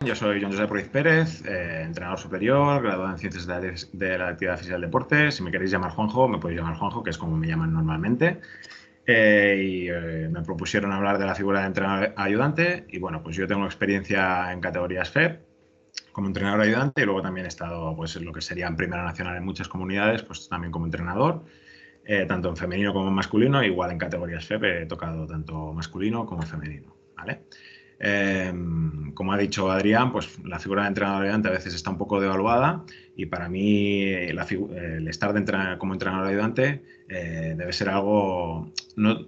yo soy Joan Josep Ruiz Pérez, entrenador superior, graduado en Ciencias de la Actividad Física y el Deporte. Si me queréis llamar Juanjo, me podéis llamar Juanjo, que es como me llaman normalmente. Me propusieron hablar de la figura de entrenador ayudante y bueno, pues yo tengo experiencia en categorías FEP como entrenador ayudante y luego también he estado pues en lo que sería en Primera Nacional en muchas comunidades, pues también como entrenador. Tanto en femenino como en masculino, igual en categorías FEP he tocado tanto masculino como femenino, ¿vale? Como ha dicho Adrián, pues la figura de entrenador ayudante a veces está un poco devaluada y para mí el estar como entrenador ayudante debe ser algo,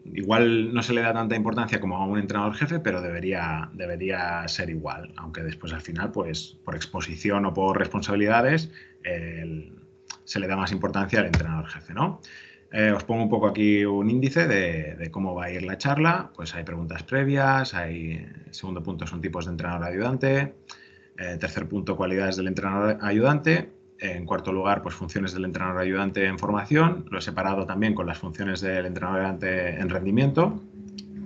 igual no se le da tanta importancia como a un entrenador jefe, pero debería ser igual, aunque después al final, pues por exposición o por responsabilidades, se le da más importancia al entrenador jefe, ¿no? Os pongo un poco aquí un índice de cómo va a ir la charla. Pues hay preguntas previas, segundo punto son tipos de entrenador ayudante, tercer punto cualidades del entrenador ayudante, en cuarto lugar pues funciones del entrenador ayudante en formación, lo he separado también con las funciones del entrenador ayudante en rendimiento,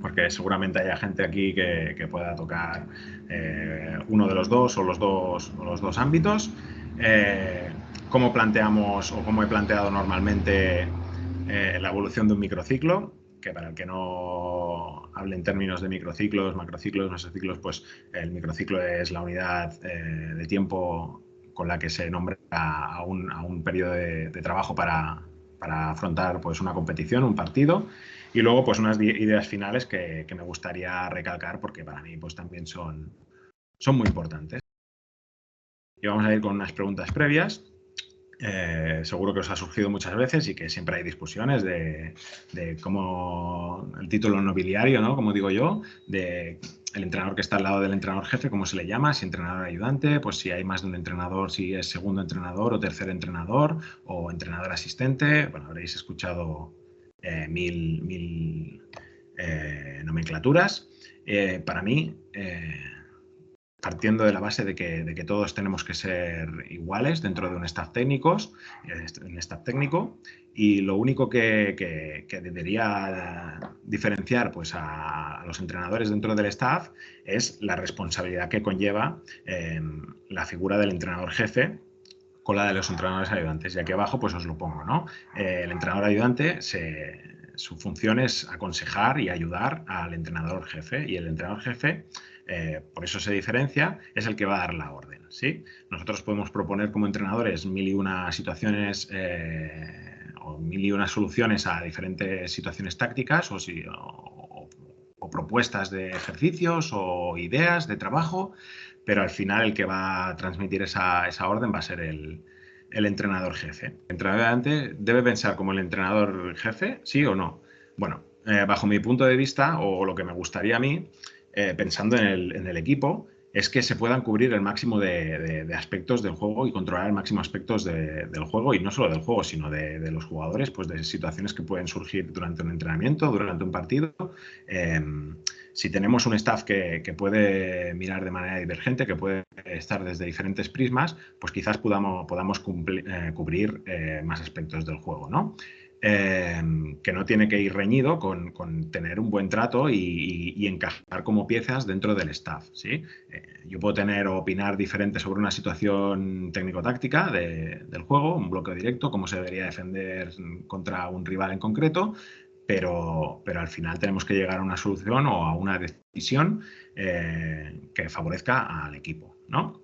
porque seguramente haya gente aquí que pueda tocar uno de los dos o los dos ámbitos. Cómo planteamos o cómo he planteado normalmente la evolución de un microciclo, que para el que no hable en términos de microciclos, macrociclos, mesociclos, pues el microciclo es la unidad de tiempo con la que se nombra a un periodo de trabajo para afrontar pues una competición, un partido, y luego pues unas ideas finales que me gustaría recalcar porque para mí pues también son muy importantes. Y vamos a ir con unas preguntas previas. Seguro que os ha surgido muchas veces y que siempre hay discusiones de cómo el título nobiliario, ¿no? Como digo yo, de el entrenador que está al lado del entrenador jefe, cómo se le llama, si entrenador ayudante, pues si hay más de un entrenador, si es segundo entrenador o tercer entrenador o entrenador asistente. Bueno, habréis escuchado mil nomenclaturas. Para mí, partiendo de la base de que todos tenemos que ser iguales dentro de un staff técnico, y lo único que debería diferenciar pues, a los entrenadores dentro del staff es la responsabilidad que conlleva la figura del entrenador jefe con la de los entrenadores ayudantes. Y aquí abajo pues os lo pongo, ¿no? El entrenador ayudante su función es aconsejar y ayudar al entrenador jefe, y el entrenador jefe, por eso se diferencia, es el que va a dar la orden, ¿sí? Nosotros podemos proponer como entrenadores mil y una situaciones o mil y una soluciones a diferentes situaciones tácticas o propuestas de ejercicios o ideas de trabajo, pero al final el que va a transmitir esa orden va a ser el entrenador jefe. El entrenador ayudante debe pensar como el entrenador jefe, ¿sí o no? Bueno, bajo mi punto de vista, o lo que me gustaría a mí, pensando en el equipo, es que se puedan cubrir el máximo de aspectos del juego y controlar el máximo aspectos del juego, y no solo del juego, sino de los jugadores, pues de situaciones que pueden surgir durante un entrenamiento, durante un partido. Si tenemos un staff que puede mirar de manera divergente, que puede estar desde diferentes prismas, pues quizás podamos cubrir más aspectos del juego, ¿no? Que no tiene que ir reñido con tener un buen trato y encajar como piezas dentro del staff, ¿sí? Yo puedo tener o opinar diferente sobre una situación técnico-táctica del juego, un bloqueo directo, cómo se debería defender contra un rival en concreto, pero al final tenemos que llegar a una solución o a una decisión que favorezca al equipo, ¿no?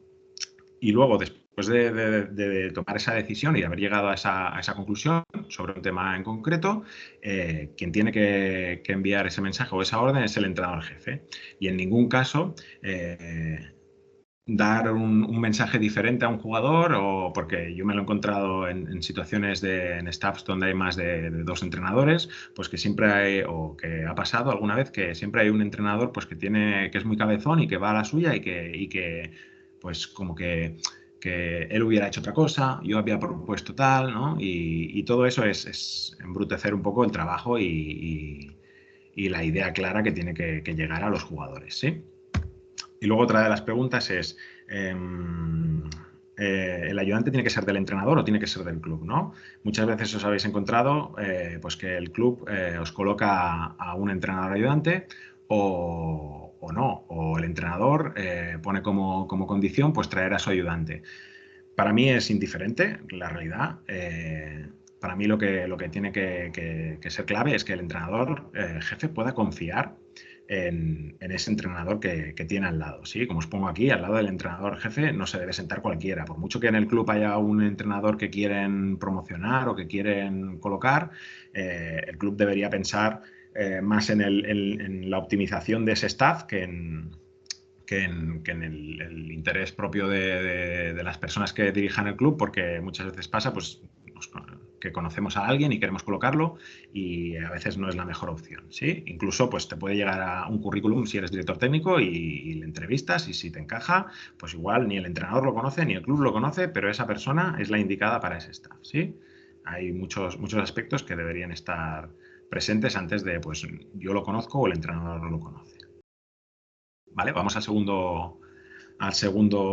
Y luego, después de tomar esa decisión y haber llegado a esa conclusión sobre un tema en concreto, quien tiene que enviar ese mensaje o esa orden es el entrenador jefe. Y en ningún caso dar un mensaje diferente a un jugador, o porque yo me lo he encontrado en situaciones en staffs donde hay más de dos entrenadores, pues que siempre hay, o que ha pasado alguna vez, que siempre hay un entrenador pues que es muy cabezón y que va a la suya y que pues como que él hubiera hecho otra cosa, yo había propuesto tal, ¿no? Y todo eso es embrutecer un poco el trabajo y la idea clara que tiene que llegar a los jugadores, ¿sí? Y luego otra de las preguntas es, ¿el ayudante tiene que ser del entrenador o tiene que ser del club, ¿no? Muchas veces os habéis encontrado pues que el club os coloca a un entrenador ayudante o o no, o el entrenador pone como condición pues traer a su ayudante. Para mí es indiferente, la realidad. Para mí lo que tiene que ser clave es que el entrenador jefe pueda confiar en ese entrenador que tiene al lado. ¿Sí? Como os pongo aquí, al lado del entrenador jefe no se debe sentar cualquiera. Por mucho que en el club haya un entrenador que quieren promocionar o que quieren colocar, el club debería pensar más en la optimización de ese staff que en el interés propio de las personas que dirijan el club, porque muchas veces pasa pues, que conocemos a alguien y queremos colocarlo y a veces no es la mejor opción. ¿Sí? Incluso pues, te puede llegar a un currículum si eres director técnico y le entrevistas y si te encaja, pues igual ni el entrenador lo conoce ni el club lo conoce, pero esa persona es la indicada para ese staff. ¿Sí? Hay muchos aspectos que deberían estar presentes antes de, pues yo lo conozco o el entrenador no lo conoce. ¿Vale? Vamos al segundo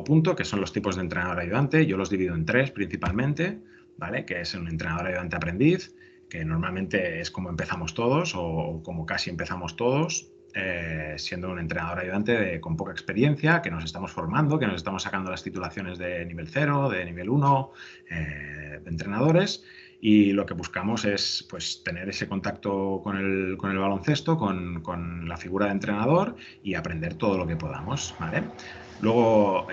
punto, que son los tipos de entrenador ayudante. Yo los divido en tres principalmente, ¿vale? Que es un entrenador ayudante aprendiz, que normalmente es como empezamos todos o como casi empezamos todos, siendo un entrenador ayudante con poca experiencia, que nos estamos formando, que nos estamos sacando las titulaciones de nivel 0, de nivel 1, de entrenadores. Y lo que buscamos es pues, tener ese contacto con el baloncesto, con la figura de entrenador y aprender todo lo que podamos. ¿Vale? Luego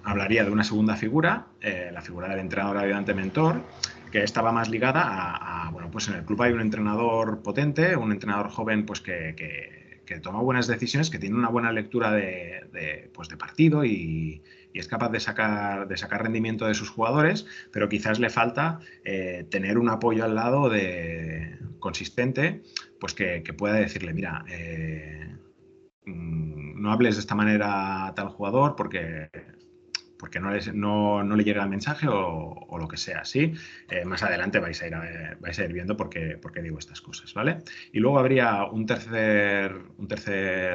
hablaría de una segunda figura, la figura del entrenador ayudante mentor, que estaba más ligada a bueno, pues en el club hay un entrenador potente, un entrenador joven pues que toma buenas decisiones, que tiene una buena lectura de partido y es capaz de sacar rendimiento de sus jugadores, pero quizás le falta tener un apoyo al lado consistente, pues que pueda decirle, mira, no hables de esta manera a tal jugador porque no le llega el mensaje o lo que sea, ¿sí? Más adelante vais a ir viendo por qué digo estas cosas, ¿vale? Y luego habría un tercer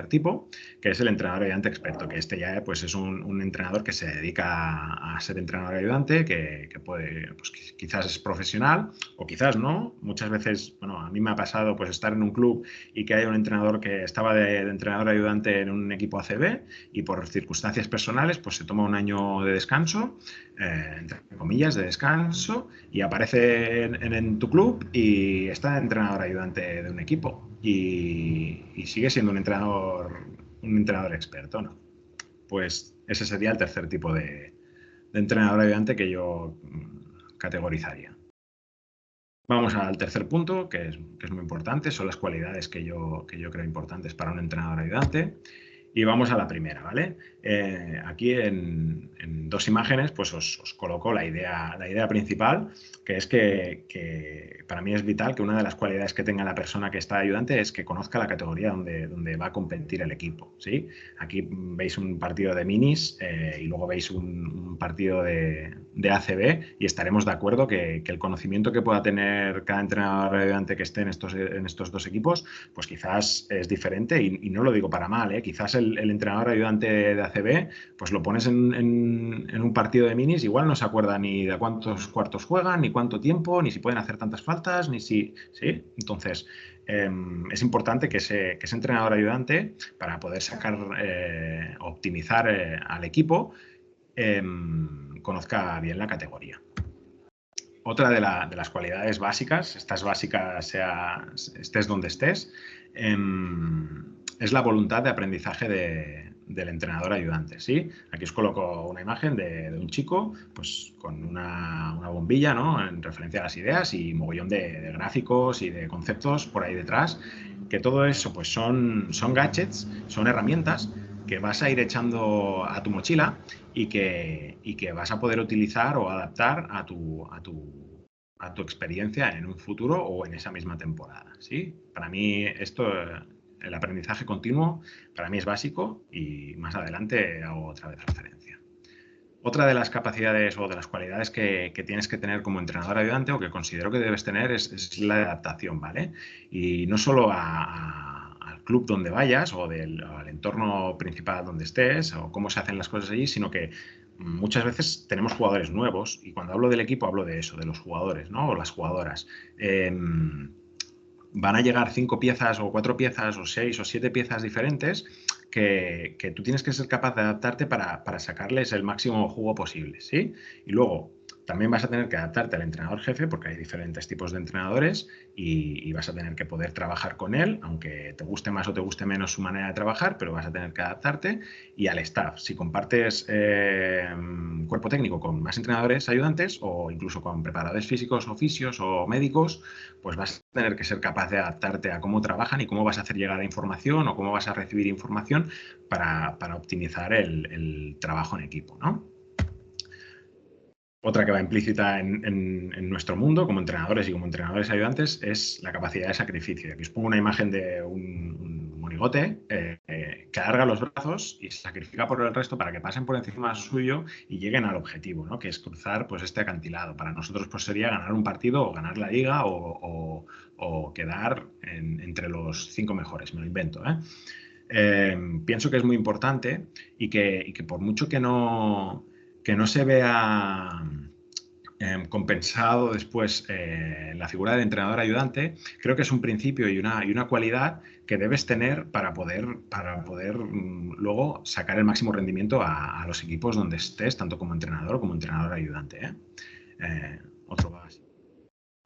tipo, que es el entrenador ayudante experto, que este ya pues, es un entrenador que se dedica a ser entrenador ayudante, que puede, pues quizás es profesional o quizás no. Muchas veces, bueno, a mí me ha pasado pues estar en un club y que haya un entrenador que estaba de entrenador ayudante en un equipo ACB y por circunstancias personales pues se toma un año de descanso, entre comillas, de descanso, y aparece en tu club y está entrenador ayudante de un equipo y sigue siendo un entrenador experto, ¿no? Pues ese sería el tercer tipo de entrenador ayudante que yo categorizaría. Vamos al tercer punto, que es muy importante, son las cualidades que yo creo importantes para un entrenador ayudante. Y vamos a la primera, ¿vale? Aquí en dos imágenes pues os coloco la idea principal, que es que para mí es vital que una de las cualidades que tenga la persona que está ayudante es que conozca la categoría donde va a competir el equipo, ¿sí? Aquí veis un partido de minis y luego veis un partido de ACB y estaremos de acuerdo que el conocimiento que pueda tener cada entrenador ayudante que esté en estos dos equipos, pues quizás es diferente y no lo digo para mal, ¿eh? Quizás el entrenador ayudante de ACB, pues lo pones en un partido de minis, igual no se acuerda ni de cuántos cuartos juegan, ni cuánto tiempo, ni si pueden hacer tantas faltas, ni si... ¿sí? Entonces, es importante que ese entrenador ayudante, para poder optimizar al equipo, conozca bien la categoría. Otra de las cualidades básicas, estas básicas estés donde estés, es la voluntad de aprendizaje del entrenador ayudante, ¿sí? Aquí os coloco una imagen de un chico pues, con una bombilla, ¿no? En referencia a las ideas y mogollón de gráficos y de conceptos por ahí detrás, que todo eso pues, son gadgets, son herramientas que vas a ir echando a tu mochila y que vas a poder utilizar o adaptar a tu experiencia en un futuro o en esa misma temporada, ¿sí? Para mí esto, el aprendizaje continuo, para mí es básico y más adelante hago otra vez referencia. Otra de las capacidades o de las cualidades que tienes que tener como entrenador ayudante o que considero que debes tener es la adaptación, ¿vale? Y no solo al club donde vayas o al entorno principal donde estés o cómo se hacen las cosas allí, sino que muchas veces tenemos jugadores nuevos y cuando hablo del equipo hablo de eso, de los jugadores, ¿no? O las jugadoras. Van a llegar 5 piezas o 4 piezas o 6 o 7 piezas diferentes que tú tienes que ser capaz de adaptarte para sacarles el máximo jugo posible, ¿sí? Y luego también vas a tener que adaptarte al entrenador jefe, porque hay diferentes tipos de entrenadores y vas a tener que poder trabajar con él, aunque te guste más o te guste menos su manera de trabajar, pero vas a tener que adaptarte. Y al staff, si compartes cuerpo técnico con más entrenadores ayudantes o incluso con preparadores físicos o fisios o médicos, pues vas a tener que ser capaz de adaptarte a cómo trabajan y cómo vas a hacer llegar la información o cómo vas a recibir información para optimizar el trabajo en equipo, ¿no? Otra que va implícita en nuestro mundo como entrenadores y como entrenadores ayudantes es la capacidad de sacrificio. Aquí os pongo una imagen de un monigote que alarga los brazos y se sacrifica por el resto para que pasen por encima suyo y lleguen al objetivo, ¿no? Que es cruzar pues, este acantilado. Para nosotros pues, sería ganar un partido o ganar la liga o quedar entre los 5 mejores, me lo invento, pienso que es muy importante y que por mucho que no se vea compensado después la figura del entrenador ayudante, creo que es un principio y una cualidad que debes tener para poder luego sacar el máximo rendimiento a los equipos donde estés, tanto como entrenador ayudante. Otro más.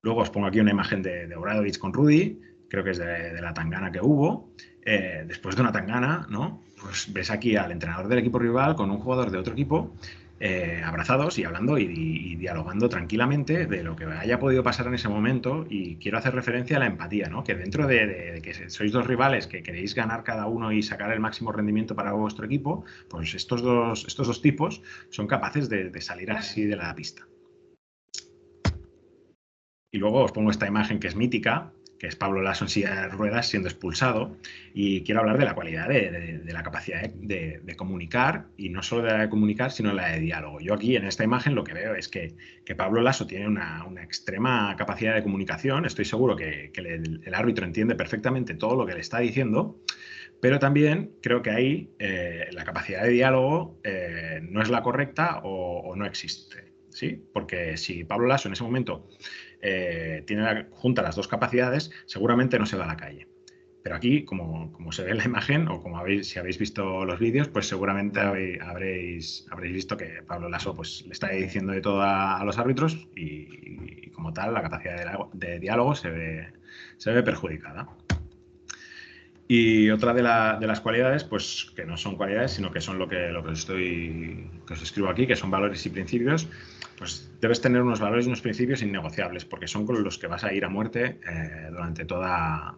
Luego os pongo aquí una imagen de Obradovic con Rudy, creo que es de la tangana que hubo. Después de una tangana, ¿no? Pues ves aquí al entrenador del equipo rival con un jugador de otro equipo abrazados y hablando y dialogando tranquilamente de lo que haya podido pasar en ese momento. Y quiero hacer referencia a la empatía, ¿no? Que dentro de que sois dos rivales que queréis ganar cada uno y sacar el máximo rendimiento para vuestro equipo, pues estos dos tipos son capaces de salir así de la pista. Y luego os pongo esta imagen que es mítica, que es Pablo Laso en silla de ruedas siendo expulsado, y quiero hablar de la cualidad de la capacidad de comunicar, y no solo de la de comunicar, sino la de diálogo. Yo aquí en esta imagen lo que veo es que Pablo Laso tiene una extrema capacidad de comunicación, estoy seguro que el árbitro entiende perfectamente todo lo que le está diciendo, pero también creo que ahí la capacidad de diálogo no es la correcta o no existe, ¿sí? Porque si Pablo Laso en ese momento junta las dos capacidades, seguramente no se va a la calle. Pero aquí, como se ve en la imagen, o si habéis visto los vídeos, pues seguramente habréis visto que Pablo Laso pues, le está diciendo de todo a los árbitros y como tal la capacidad de diálogo se ve perjudicada. Y otra de las cualidades, pues que no son cualidades, sino que son lo que os escribo aquí, que son valores y principios, pues debes tener unos valores y unos principios innegociables, porque son con los que vas a ir a muerte durante toda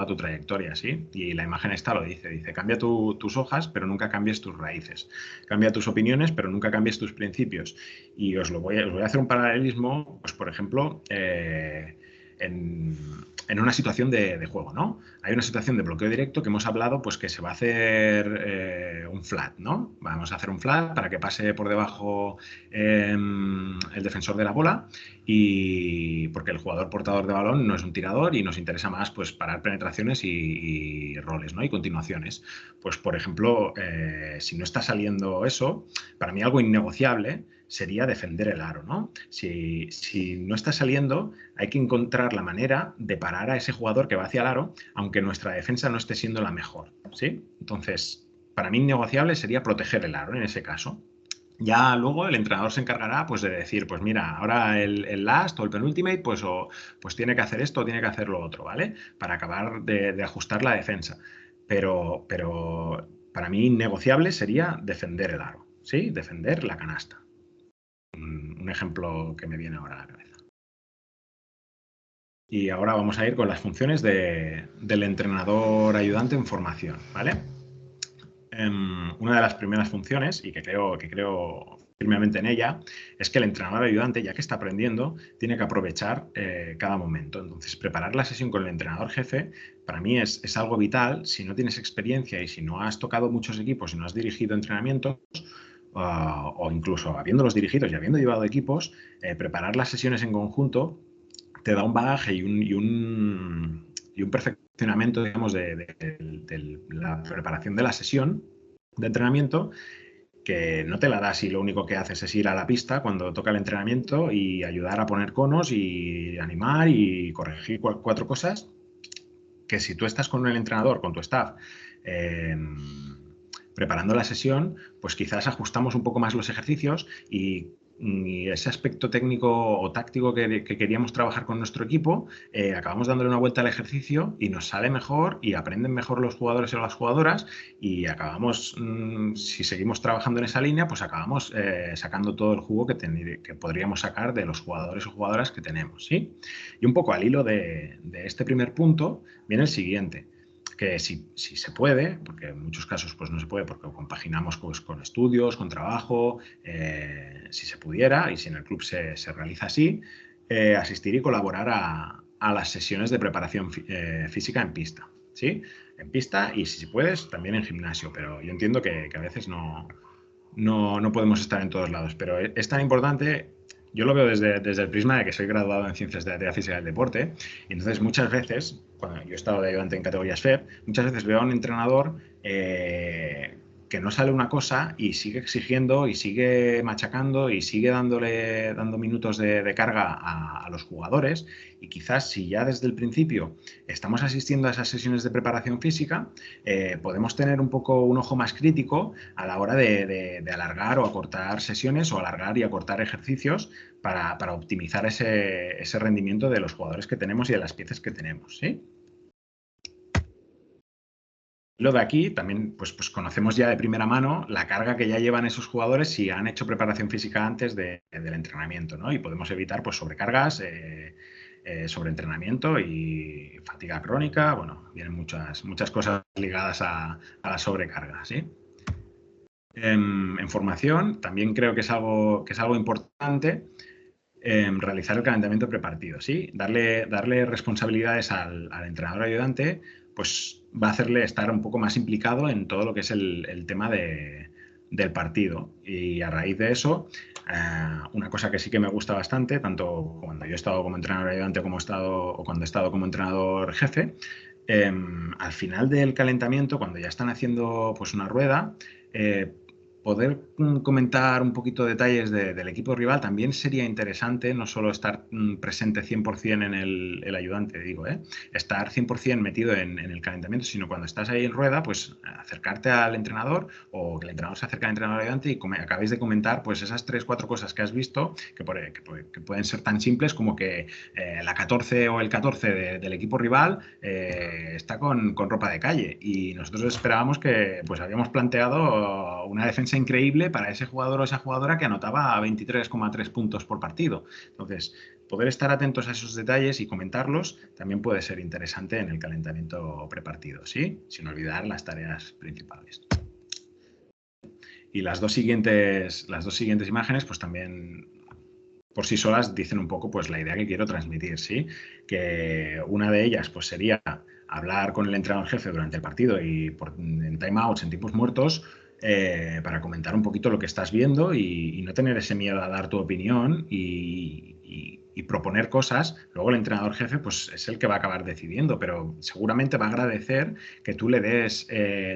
tu trayectoria, ¿sí? Y la imagen esta lo dice, cambia tus hojas, pero nunca cambies tus raíces. Cambia tus opiniones, pero nunca cambies tus principios. Y os voy a hacer un paralelismo, pues por ejemplo, en una situación de juego, ¿no? Hay una situación de bloqueo directo que hemos hablado, pues que se va a hacer un flat, ¿no? Vamos a hacer un flat para que pase por debajo el defensor de la bola y porque el jugador portador de balón no es un tirador y nos interesa más pues parar penetraciones y roles, ¿no? Y continuaciones. Pues por ejemplo, si no está saliendo eso, para mí algo innegociable sería defender el aro, ¿no? Si no está saliendo, hay que encontrar la manera de parar a ese jugador que va hacia el aro, aunque nuestra defensa no esté siendo la mejor, ¿sí? Entonces, para mí innegociable sería proteger el aro en ese caso. Ya luego el entrenador se encargará pues, de decir, pues mira, ahora el last o el penultimate pues tiene que hacer esto o tiene que hacer lo otro, ¿vale? Para acabar de ajustar la defensa. Pero para mí innegociable sería defender el aro, ¿sí? Defender la canasta. Un ejemplo que me viene ahora a la cabeza. Y ahora vamos a ir con las funciones del entrenador ayudante en formación, ¿vale? Una de las primeras funciones, y que creo firmemente en ella, es que el entrenador ayudante, ya que está aprendiendo, tiene que aprovechar cada momento. Entonces, preparar la sesión con el entrenador jefe, para mí es algo vital. Si no tienes experiencia y si no has tocado muchos equipos y no has dirigido entrenamientos, o incluso habiéndolos dirigido y habiendo llevado equipos, preparar las sesiones en conjunto te da un bagaje y un perfeccionamiento, digamos, de la preparación de la sesión de entrenamiento que no te la da si lo único que haces es ir a la pista cuando toca el entrenamiento y ayudar a poner conos y animar y corregir 4 cosas, que si tú estás con el entrenador, con tu staff, preparando la sesión, pues quizás ajustamos un poco más los ejercicios y ese aspecto técnico o táctico que queríamos trabajar con nuestro equipo, acabamos dándole una vuelta al ejercicio y nos sale mejor y aprenden mejor los jugadores o las jugadoras y acabamos, si seguimos trabajando en esa línea, pues acabamos sacando todo el jugo que podríamos sacar de los jugadores o jugadoras que tenemos, ¿sí? Y un poco al hilo de este primer punto viene el siguiente, que si se puede, porque en muchos casos pues no se puede porque compaginamos pues, con estudios, con trabajo, si se pudiera y si en el club se realiza así, asistir y colaborar a las sesiones de preparación física en pista, ¿sí? En pista y si puedes también en gimnasio, pero yo entiendo que a veces no podemos estar en todos lados, pero es tan importante. Yo lo veo desde el prisma de que soy graduado en Ciencias de la Actividad Física del Deporte y entonces muchas veces, cuando yo he estado de ayudante en categorías FEB, muchas veces veo a un entrenador que no sale una cosa y sigue exigiendo y sigue machacando y sigue dando minutos de carga a los jugadores y quizás si ya desde el principio estamos asistiendo a esas sesiones de preparación física, podemos tener un poco un ojo más crítico a la hora de alargar o acortar sesiones o alargar y acortar ejercicios para optimizar ese rendimiento de los jugadores que tenemos y de las piezas que tenemos, ¿sí? Lo de aquí también pues conocemos ya de primera mano la carga que ya llevan esos jugadores si han hecho preparación física antes del entrenamiento, ¿no? Y podemos evitar pues sobrecargas, sobreentrenamiento y fatiga crónica. Bueno, vienen muchas cosas ligadas a la sobrecarga, ¿sí? En formación también creo que es algo importante realizar el calentamiento prepartido, ¿sí? Darle responsabilidades al entrenador ayudante, pues va a hacerle estar un poco más implicado en todo lo que es el tema del partido. Y a raíz de eso, una cosa que sí que me gusta bastante, tanto cuando yo he estado como entrenador ayudante como cuando he estado como entrenador jefe, al final del calentamiento, cuando ya están haciendo pues una rueda, poder comentar un poquito detalles del equipo rival también sería interesante, no solo estar presente 100% en el ayudante, digo, estar 100% metido en el calentamiento, sino cuando estás ahí en rueda, pues acercarte al entrenador o que el entrenador se acerque al entrenador ayudante y acabéis de comentar pues esas 3-4 cosas que has visto que pueden ser tan simples como que la 14 o el 14 del equipo rival está con ropa de calle y nosotros esperábamos que pues habíamos planteado una defensa increíble para ese jugador o esa jugadora que anotaba 23,3 puntos por partido. Entonces, poder estar atentos a esos detalles y comentarlos también puede ser interesante en el calentamiento prepartido, ¿sí? Sin olvidar las tareas principales. Y las dos siguientes imágenes, pues también por sí solas dicen un poco pues la idea que quiero transmitir, ¿sí? Que una de ellas pues sería hablar con el entrenador jefe durante el partido y en timeouts, en tiempos muertos, para comentar un poquito lo que estás viendo y no tener ese miedo a dar tu opinión y proponer cosas. Luego el entrenador jefe pues es el que va a acabar decidiendo, pero seguramente va a agradecer que tú le des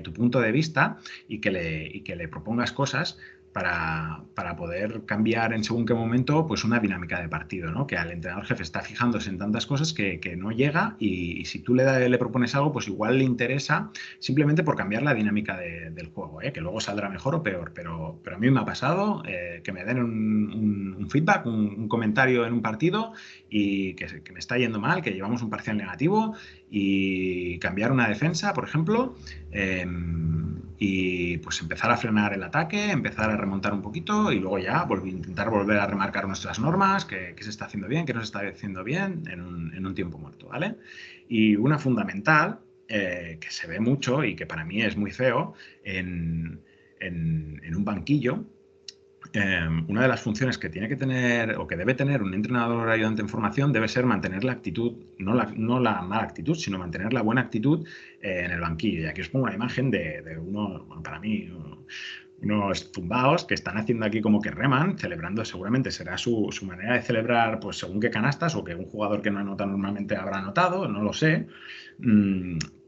tu punto de vista y que le propongas cosas para poder cambiar en según qué momento pues una dinámica de partido, ¿no? Que al entrenador jefe está fijándose en tantas cosas que no llega y si tú le propones algo, pues igual le interesa simplemente por cambiar la dinámica del juego, que luego saldrá mejor o peor, pero a mí me ha pasado que me den un feedback, un comentario en un partido y que me está yendo mal, que llevamos un parcial negativo y cambiar una defensa, por ejemplo, y pues empezar a frenar el ataque, empezar a remontar un poquito y luego ya intentar volver a remarcar nuestras normas, qué se está haciendo bien, qué no se está haciendo bien en un tiempo muerto, ¿vale? Y una fundamental que se ve mucho y que para mí es muy feo en un banquillo. Una de las funciones que tiene que tener o que debe tener un entrenador ayudante en formación debe ser mantener la actitud, no la mala actitud, sino mantener la buena actitud en el banquillo. Y aquí os pongo una imagen de uno, bueno, para mí, unos zumbaos que están haciendo aquí como que reman, celebrando, seguramente será su manera de celebrar pues según qué canastas o que un jugador que no anota normalmente habrá anotado, no lo sé.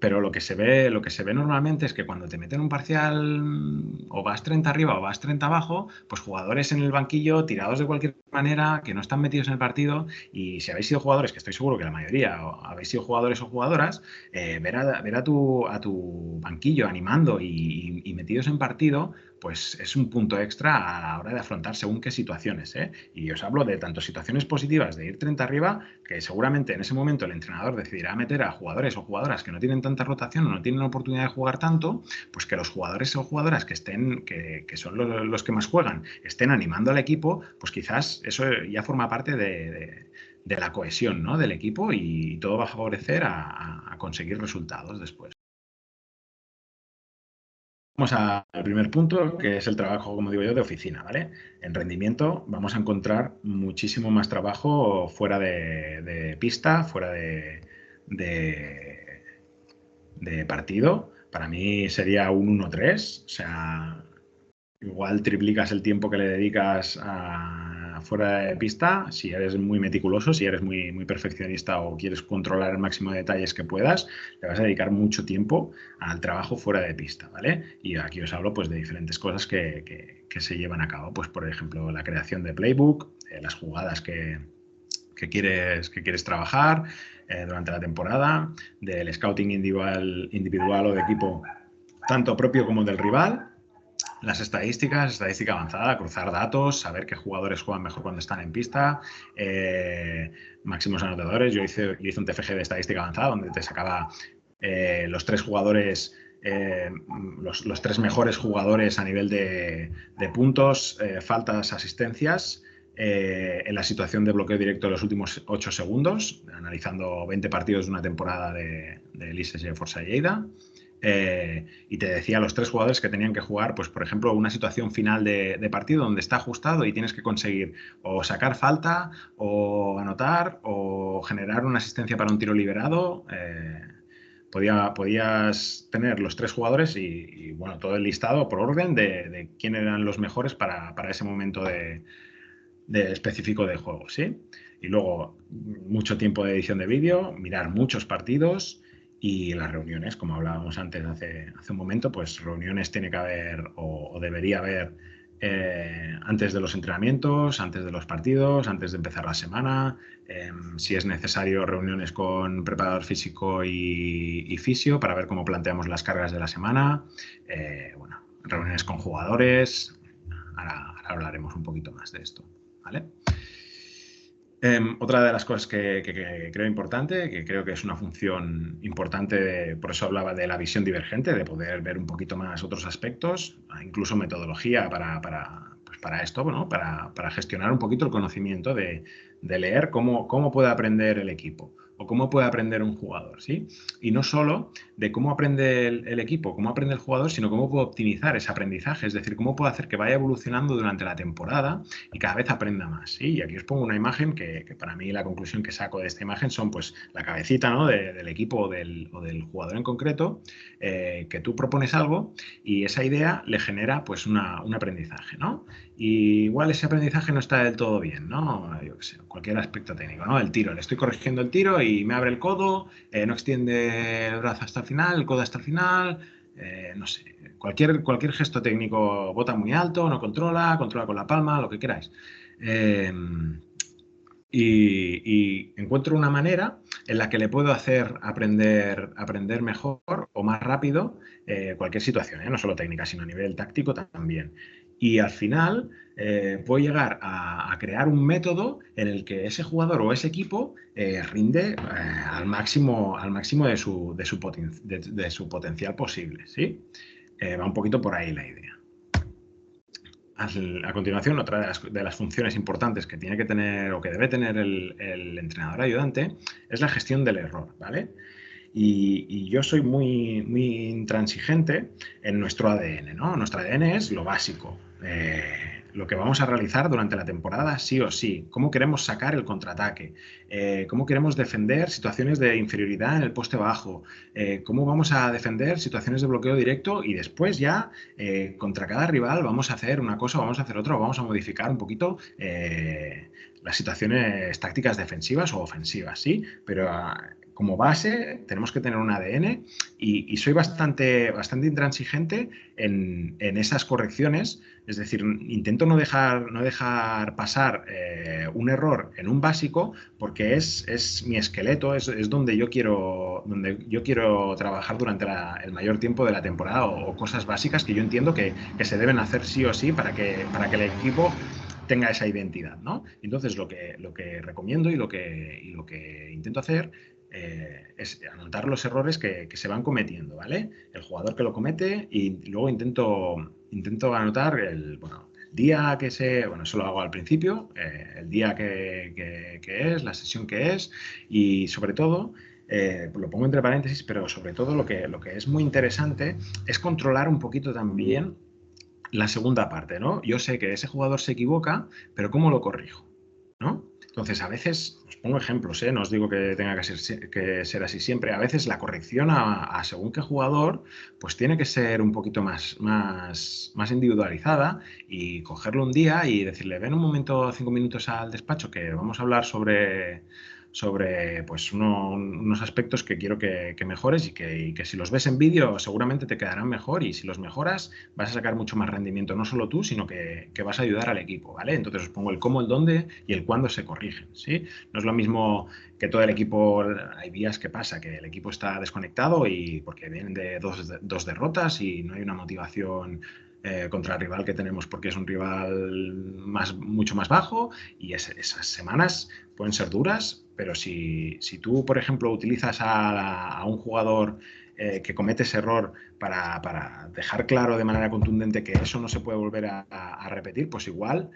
Pero lo que se ve normalmente es que cuando te meten un parcial o vas 30 arriba o vas 30 abajo, pues jugadores en el banquillo tirados de cualquier manera, que no están metidos en el partido, y si habéis sido jugadores, que estoy seguro que la mayoría habéis sido jugadores o jugadoras, ver a tu banquillo animando y metidos en partido, pues es un punto extra a la hora de afrontar según qué situaciones, ¿eh? Y os hablo de tanto situaciones positivas de ir 30 arriba, que seguramente en ese momento el entrenador decidirá meter a jugadores o jugadoras que no tienen tanta rotación o no tienen la oportunidad de jugar tanto, pues que los jugadores o jugadoras que estén, que son los que más juegan, estén animando al equipo, pues quizás eso ya forma parte de la cohesión, ¿no?, del equipo, y todo va a favorecer a conseguir resultados después. Vamos al primer punto, que es el trabajo, como digo yo, de oficina, ¿vale? En rendimiento vamos a encontrar muchísimo más trabajo fuera de pista, fuera de, de partido. Para mí sería un 1-3, o sea, igual triplicas el tiempo que le dedicas fuera de pista, si eres muy meticuloso, si eres muy perfeccionista o quieres controlar el máximo de detalles que puedas, le vas a dedicar mucho tiempo al trabajo fuera de pista, ¿vale? Y aquí os hablo pues de diferentes cosas que se llevan a cabo, pues por ejemplo la creación de playbook, las jugadas que quieres trabajar durante la temporada, del scouting individual o de equipo, tanto propio como del rival. Las estadísticas, estadística avanzada, cruzar datos, saber qué jugadores juegan mejor cuando están en pista, máximos anotadores. Yo hice un TFG de estadística avanzada donde te sacaba los tres jugadores, los tres mejores jugadores a nivel de puntos, faltas, asistencias, en la situación de bloqueo directo de los últimos 8 segundos, analizando 20 partidos de una temporada de l'ISG Força Lleida. Y te decía los tres jugadores que tenían que jugar, pues por ejemplo, una situación final de partido donde está ajustado y tienes que conseguir o sacar falta, o anotar, o generar una asistencia para un tiro liberado. Podías tener los tres jugadores y, bueno, todo el listado por orden de quién eran los mejores para ese momento específico de juego, ¿sí? Y luego mucho tiempo de edición de vídeo, mirar muchos partidos. Y las reuniones, como hablábamos antes hace un momento, pues reuniones tiene que haber o debería haber antes de los entrenamientos, antes de los partidos, antes de empezar la semana. Si es necesario, reuniones con preparador físico y fisio para ver cómo planteamos las cargas de la semana. Bueno, reuniones con jugadores. Ahora hablaremos un poquito más de esto, ¿vale? Otra de las cosas que creo importante, que creo que es una función importante, por eso hablaba de la visión divergente, de poder ver un poquito más otros aspectos, incluso metodología para esto, ¿no? Para gestionar un poquito el conocimiento de leer cómo puede aprender el equipo o cómo puede aprender un jugador, ¿sí? Y no solo de cómo aprende el equipo, cómo aprende el jugador, sino cómo puede optimizar ese aprendizaje, es decir, cómo puede hacer que vaya evolucionando durante la temporada y cada vez aprenda más, ¿sí? Y aquí os pongo una imagen que para mí la conclusión que saco de esta imagen son pues la cabecita, ¿no?, del equipo o del jugador en concreto, que tú propones algo y esa idea le genera pues un aprendizaje, ¿no? Y igual ese aprendizaje no está del todo bien, ¿no? Yo qué sé, cualquier aspecto técnico, ¿no? El tiro, le estoy corrigiendo el tiro y me abre el codo, no extiende el brazo hasta el final, el codo hasta el final, no sé, cualquier gesto técnico, bota muy alto, no controla con la palma, lo que queráis. Y encuentro una manera en la que le puedo hacer aprender mejor o más rápido cualquier situación, no solo técnica, sino a nivel táctico también. Y al final puedo llegar a crear un método en el que ese jugador o ese equipo rinde al máximo de su potencial posible, ¿sí? Va un poquito por ahí la idea. A continuación, otra de las funciones importantes que tiene que tener o que debe tener el entrenador ayudante es la gestión del error, ¿vale? Y yo soy muy intransigente en nuestro ADN, ¿no? Nuestro ADN es lo básico, lo que vamos a realizar durante la temporada sí o sí, cómo queremos sacar el contraataque, cómo queremos defender situaciones de inferioridad en el poste bajo, cómo vamos a defender situaciones de bloqueo directo y después ya contra cada rival vamos a hacer una cosa, vamos a hacer otra, o vamos a modificar un poquito las situaciones tácticas defensivas o ofensivas, ¿sí? Pero como base tenemos que tener un ADN y soy bastante intransigente en esas correcciones. Es decir, intento no dejar pasar un error en un básico porque es mi esqueleto, es donde yo quiero trabajar durante el mayor tiempo de la temporada o cosas básicas que yo entiendo que se deben hacer sí o sí para que el equipo tenga esa identidad, ¿no? Entonces, lo que recomiendo y lo que intento hacer es anotar los errores que se van cometiendo, ¿vale? El jugador que lo comete y luego intento anotar el día que eso lo hago al principio, el día que es, la sesión que es y sobre todo, lo pongo entre paréntesis, pero sobre todo lo que es muy interesante es controlar un poquito también la segunda parte, ¿no? Yo sé que ese jugador se equivoca, pero ¿cómo lo corrijo? ¿No? Entonces, a veces, os pongo ejemplos, no os digo que tenga que ser así siempre, a veces la corrección a según qué jugador, pues tiene que ser un poquito más individualizada y cogerlo un día y decirle, ven un momento, 5 minutos al despacho, que vamos a hablar sobre pues unos aspectos que quiero que mejores y que si los ves en vídeo seguramente te quedarán mejor y si los mejoras vas a sacar mucho más rendimiento, no solo tú, sino que vas a ayudar al equipo, ¿vale? Entonces os pongo el cómo, el dónde y el cuándo se corrigen, ¿sí? No es lo mismo que todo el equipo, hay días que pasa, que el equipo está desconectado y porque vienen de dos derrotas y no hay una motivación contra el rival que tenemos porque es un rival mucho más bajo y esas semanas pueden ser duras, pero si tú, por ejemplo, utilizas a un jugador que comete ese error para dejar claro de manera contundente que eso no se puede volver a repetir, pues igual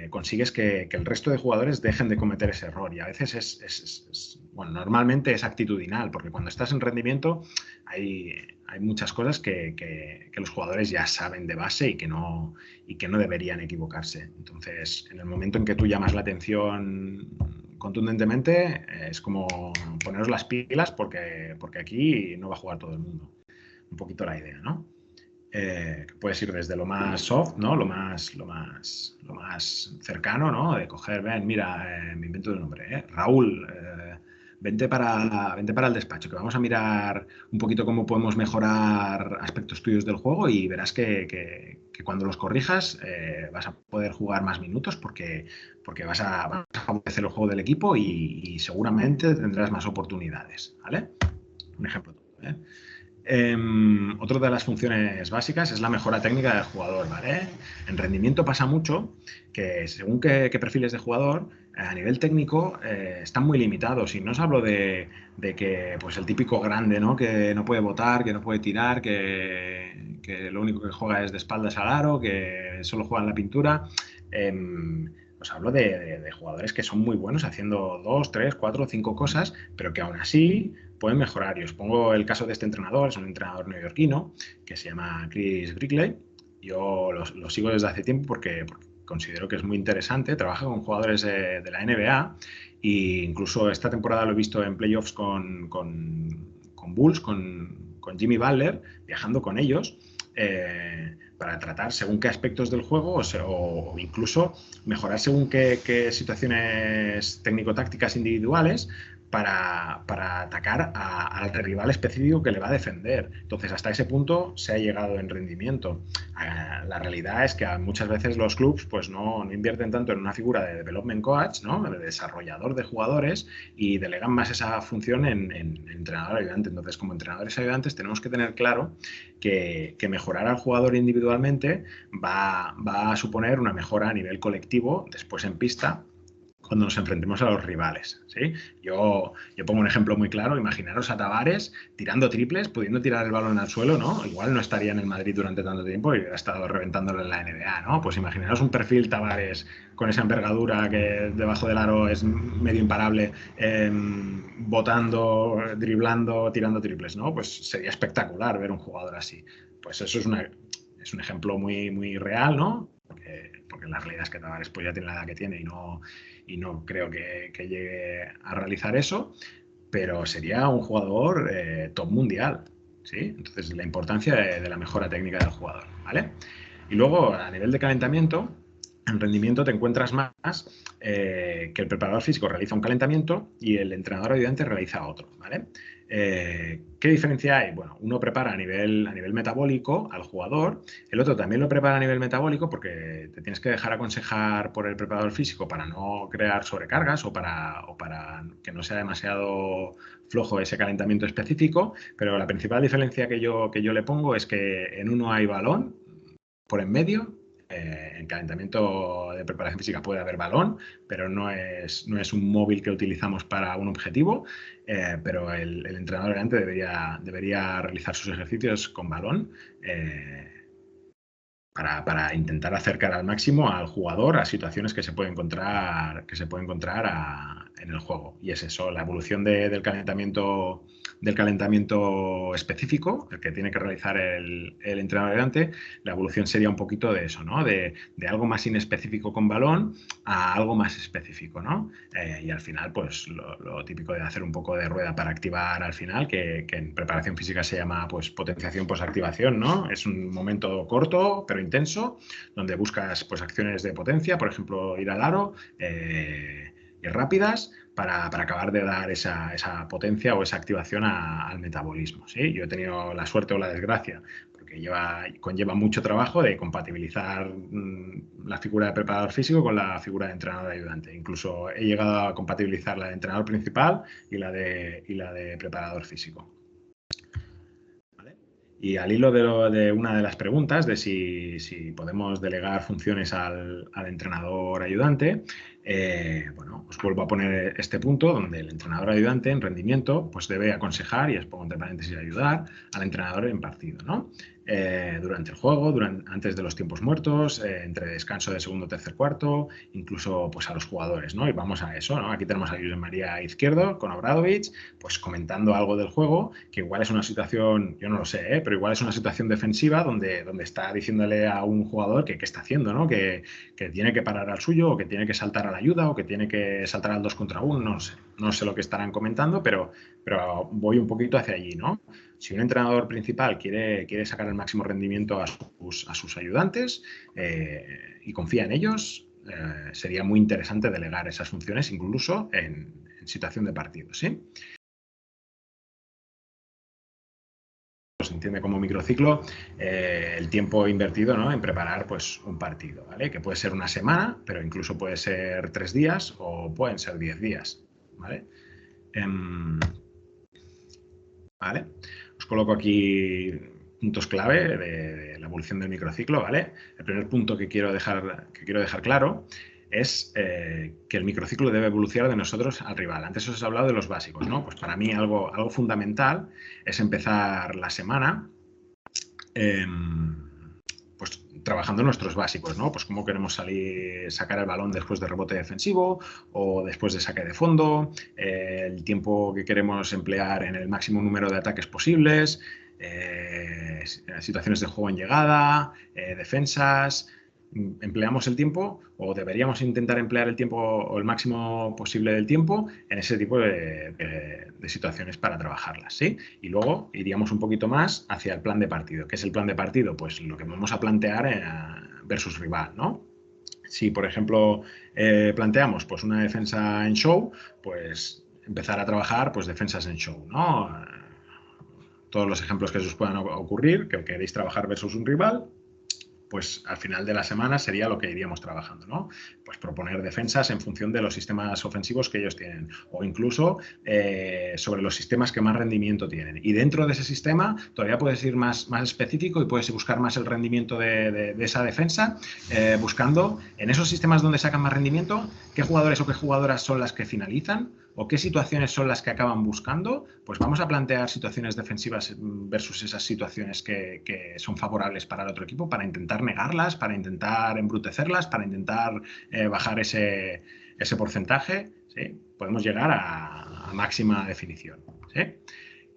consigues que el resto de jugadores dejen de cometer ese error. Y a veces normalmente es actitudinal, porque cuando estás en rendimiento hay muchas cosas que los jugadores ya saben de base y que no deberían equivocarse. Entonces, en el momento en que tú llamas la atención contundentemente, es como poneros las pilas porque aquí no va a jugar todo el mundo. Un poquito la idea, ¿no? Puedes ir desde lo más soft, ¿no? Lo más cercano, ¿no? De coger, ven, mira, me invento el nombre, Raúl, vente para el despacho, que vamos a mirar un poquito cómo podemos mejorar aspectos tuyos del juego y verás que cuando los corrijas vas a poder jugar más minutos porque vas a favorecer el juego del equipo y seguramente tendrás más oportunidades, ¿vale? Un ejemplo. Otra de las funciones básicas es la mejora técnica del jugador, ¿vale? En rendimiento pasa mucho que según qué perfiles de jugador, a nivel técnico están muy limitados. Y no os hablo de que pues el típico grande, ¿no? Que no puede botar, que no puede tirar, que lo único que juega es de espaldas al aro, que solo juega en la pintura. Os hablo de jugadores que son muy buenos haciendo 2, 3, 4, 5 cosas, pero que aún así pueden mejorar. Y os pongo el caso de este entrenador, es un entrenador neoyorquino que se llama Chris Brickley. Yo lo sigo desde hace tiempo porque considero que es muy interesante. Trabaja con jugadores de la NBA e incluso esta temporada lo he visto en playoffs con Bulls, con Jimmy Butler, viajando con ellos. Para tratar según qué aspectos del juego o incluso mejorar según qué situaciones técnico-tácticas individuales para atacar al rival específico que le va a defender. Entonces, hasta ese punto se ha llegado en rendimiento. La realidad es que muchas veces los clubs pues no invierten tanto en una figura de development coach, ¿no? De desarrollador de jugadores y delegan más esa función en entrenador ayudante. Entonces, como entrenadores ayudantes tenemos que tener claro que mejorar al jugador individualmente va a suponer una mejora a nivel colectivo después en pista cuando nos enfrentemos a los rivales, ¿sí? Yo pongo un ejemplo muy claro. Imaginaros a Tavares tirando triples, pudiendo tirar el balón al suelo, ¿no? Igual no estaría en el Madrid durante tanto tiempo y hubiera estado reventándolo en la NBA, ¿no? Pues imaginaros un perfil Tavares con esa envergadura que debajo del aro es medio imparable, botando, driblando, tirando triples, ¿no? Pues sería espectacular ver un jugador así. Pues eso es un ejemplo muy, muy real, ¿no? Porque la realidad es que Tavares pues ya tiene la edad que tiene y no creo que llegue a realizar eso, pero sería un jugador top mundial, ¿sí? Entonces, la importancia de la mejora técnica del jugador, ¿vale? Y luego, a nivel de calentamiento, En rendimiento te encuentras más que el preparador físico realiza un calentamiento y el entrenador ayudante realiza otro, ¿vale? ¿Qué diferencia hay? Bueno, uno prepara a nivel metabólico al jugador, el otro también lo prepara a nivel metabólico porque te tienes que dejar aconsejar por el preparador físico para no crear sobrecargas o para que no sea demasiado flojo ese calentamiento específico, pero la principal diferencia que yo le pongo es que en uno hay balón por en medio. En calentamiento de preparación física puede haber balón, pero no es un móvil que utilizamos para un objetivo, pero el entrenador ayudante debería realizar sus ejercicios con balón para intentar acercar al máximo al jugador a situaciones que se puede encontrar en el juego. Y es eso, la evolución del calentamiento específico, el que tiene que realizar el entrenador ayudante. La evolución sería un poquito de eso, ¿no? De algo más inespecífico con balón a algo más específico, ¿no? Y al final, pues lo típico de hacer un poco de rueda para activar al final, que en preparación física se llama pues potenciación posactivación, ¿no? Es un momento corto pero intenso donde buscas pues acciones de potencia, por ejemplo ir al aro y rápidas para acabar de dar esa potencia o esa activación al metabolismo, ¿sí? Yo he tenido la suerte o la desgracia porque conlleva mucho trabajo de compatibilizar la figura de preparador físico con la figura de entrenador ayudante. Incluso he llegado a compatibilizar la de entrenador principal y la de preparador físico. ¿Vale? Y al hilo de una de las preguntas de si podemos delegar funciones al entrenador ayudante, bueno, os vuelvo a poner este punto donde el entrenador ayudante en rendimiento pues debe aconsejar, y os pongo entre paréntesis ayudar, al entrenador en partido, ¿no? Durante el juego, antes de los tiempos muertos, entre descanso de segundo, tercer, cuarto, incluso pues a los jugadores, ¿no? Y vamos a eso, ¿no? Aquí tenemos a Josep María Izquierdo con Obradovic, pues comentando algo del juego, que igual es una situación, yo no lo sé, pero igual es una situación defensiva donde está diciéndole a un jugador que qué está haciendo, ¿no? Que tiene que parar al suyo, o que tiene que saltar a la ayuda, o que tiene que saltar al 2 contra 1, no sé lo que estarán comentando, pero voy un poquito hacia allí, ¿no? Si un entrenador principal quiere sacar el máximo rendimiento a sus ayudantes y confía en ellos, sería muy interesante delegar esas funciones incluso en situación de partido, ¿sí? Se entiende como microciclo el tiempo invertido, ¿no? En preparar pues, un partido, ¿vale? Que puede ser una semana, pero incluso puede ser 3 días o pueden ser 10 días, ¿vale? ¿Vale? Os coloco aquí puntos clave de la evolución del microciclo, ¿vale? El primer punto que quiero dejar claro es que el microciclo debe evolucionar de nosotros al rival. Antes os he hablado de los básicos, ¿no? Pues para mí algo fundamental es empezar la semana pues trabajando nuestros básicos, ¿no? Pues cómo queremos sacar el balón después de rebote defensivo o después de saque de fondo, el tiempo que queremos emplear en el máximo número de ataques posibles, situaciones de juego en llegada, defensas. Empleamos el tiempo o deberíamos intentar emplear el tiempo o el máximo posible del tiempo en ese tipo de situaciones para trabajarlas, ¿sí? Y luego iríamos un poquito más hacia el plan de partido. ¿Qué es el plan de partido? Pues lo que vamos a plantear versus rival, ¿no? Si, por ejemplo, planteamos pues, una defensa en show, pues empezar a trabajar pues, defensas en show, ¿no? Todos los ejemplos que os puedan ocurrir, que queréis trabajar versus un rival, pues al final de la semana sería lo que iríamos trabajando, ¿no? Pues proponer defensas en función de los sistemas ofensivos que ellos tienen o incluso sobre los sistemas que más rendimiento tienen. Y dentro de ese sistema todavía puedes ir más específico y puedes buscar más el rendimiento de esa defensa, buscando en esos sistemas donde sacan más rendimiento qué jugadores o qué jugadoras son las que finalizan o qué situaciones son las que acaban buscando. Pues vamos a plantear situaciones defensivas versus esas situaciones que son favorables para el otro equipo, para intentar negarlas, para intentar embrutecerlas, para intentar bajar ese porcentaje, ¿sí? Podemos llegar a máxima definición, ¿sí?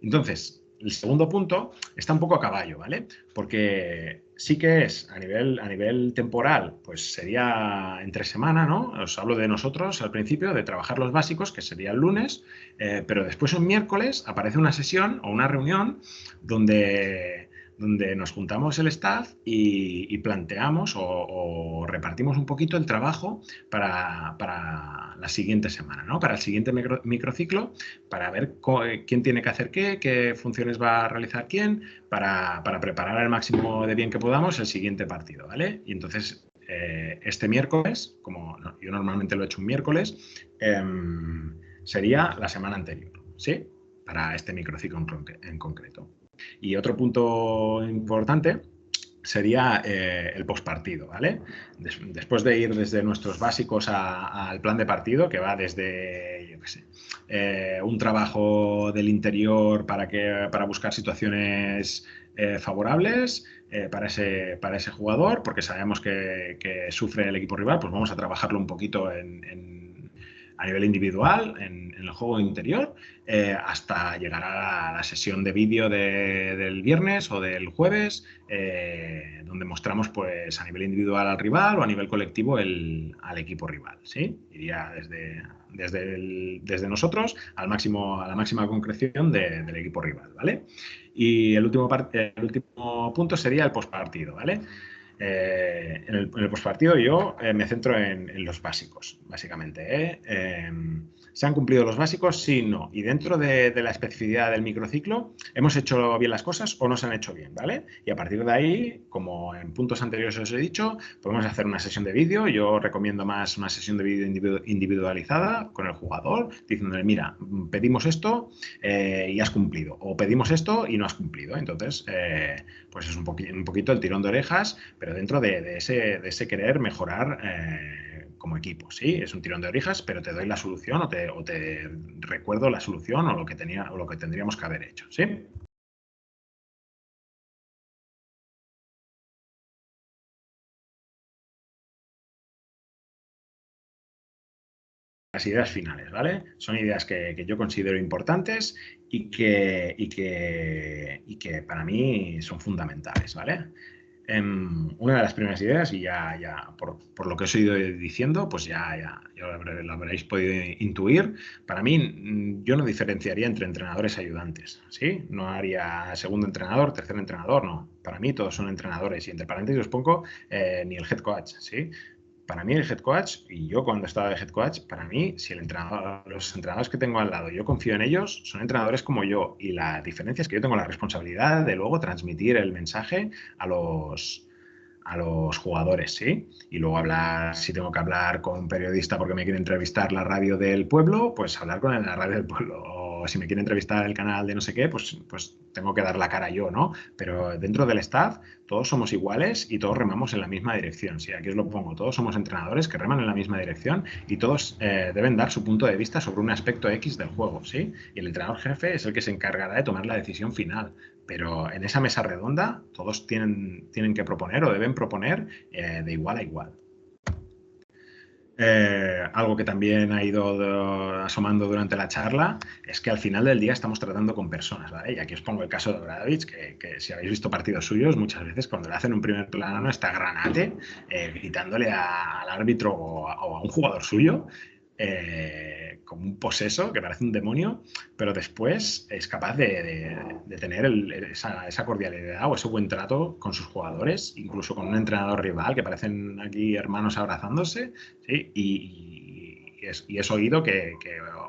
Entonces, el segundo punto está un poco a caballo, ¿vale? Porque sí que es a nivel temporal, pues sería entre semana, ¿no? Os hablo de nosotros al principio, de trabajar los básicos, que sería el lunes, pero después un miércoles aparece una sesión o una reunión donde donde nos juntamos el staff y planteamos o repartimos un poquito el trabajo para la siguiente semana, ¿no? Para el siguiente microciclo, para ver quién tiene que hacer qué funciones va a realizar quién, para preparar al máximo de bien que podamos el siguiente partido, ¿vale? Y entonces, este miércoles, como yo normalmente lo he hecho un miércoles, sería la semana anterior, ¿sí? Para este microciclo en concreto. Y otro punto importante sería el postpartido, ¿vale? Después de ir desde nuestros básicos al plan de partido, que va desde, yo qué sé, un trabajo del interior para buscar situaciones favorables para ese jugador, porque sabemos que sufre el equipo rival, pues vamos a trabajarlo un poquito a nivel individual, en el juego interior, hasta llegar a la sesión de vídeo del viernes o del jueves, donde mostramos pues, a nivel individual al rival o a nivel colectivo al equipo rival. ¿Sí? Iría desde nosotros a la máxima concreción del equipo rival. ¿Vale? Y el último punto sería el postpartido. ¿Vale? En el postpartido yo me centro en los básicos, básicamente. ¿Se han cumplido los básicos? Sí, no. Y dentro de la especificidad del microciclo, ¿hemos hecho bien las cosas o no se han hecho bien? ¿Vale? Y a partir de ahí, como en puntos anteriores os he dicho, podemos hacer una sesión de vídeo. Yo recomiendo más una sesión de vídeo individualizada con el jugador, diciéndole, mira, pedimos esto y has cumplido. O pedimos esto y no has cumplido. Entonces, pues es un poquito el tirón de orejas, pero dentro de ese querer mejorar como equipo, ¿sí? Es un tirón de orejas, pero te doy la solución o te recuerdo la solución o lo que tendríamos que haber hecho, ¿sí? Las ideas finales, ¿vale? Son ideas que yo considero importantes y que para mí son fundamentales, ¿vale? Una de las primeras ideas, y ya por lo que os he ido diciendo, pues ya lo habréis podido intuir. Para mí, yo no diferenciaría entre entrenadores y ayudantes, ¿sí? No haría segundo entrenador, tercer entrenador, no. Para mí todos son entrenadores y entre paréntesis os pongo ni el head coach, ¿sí? Para mí el head coach, y yo cuando estaba de head coach, para mí, si los entrenadores que tengo al lado, yo confío en ellos, son entrenadores como yo. Y la diferencia es que yo tengo la responsabilidad de luego transmitir el mensaje a los jugadores, ¿sí? Y luego hablar, si tengo que hablar con un periodista porque me quiere entrevistar la radio del pueblo, pues hablar con la radio del pueblo. O si me quiere entrevistar el canal de no sé qué, pues tengo que dar la cara yo, ¿no? Pero dentro del staff todos somos iguales y todos remamos en la misma dirección. Sí, aquí os lo pongo, todos somos entrenadores que reman en la misma dirección y todos deben dar su punto de vista sobre un aspecto X del juego, ¿sí? Y el entrenador jefe es el que se encargará de tomar la decisión final. Pero en esa mesa redonda todos tienen que proponer o deben proponer de igual a igual. Algo que también ha ido asomando durante la charla es que al final del día estamos tratando con personas, ¿vale? Y aquí os pongo el caso de Obradovic, que si habéis visto partidos suyos, muchas veces cuando le hacen un primer plano está Granate gritándole al árbitro o a un jugador suyo como un poseso que parece un demonio, pero después es capaz de tener esa cordialidad o ese buen trato con sus jugadores, incluso con un entrenador rival que parecen aquí hermanos abrazándose, ¿sí? Y es oído que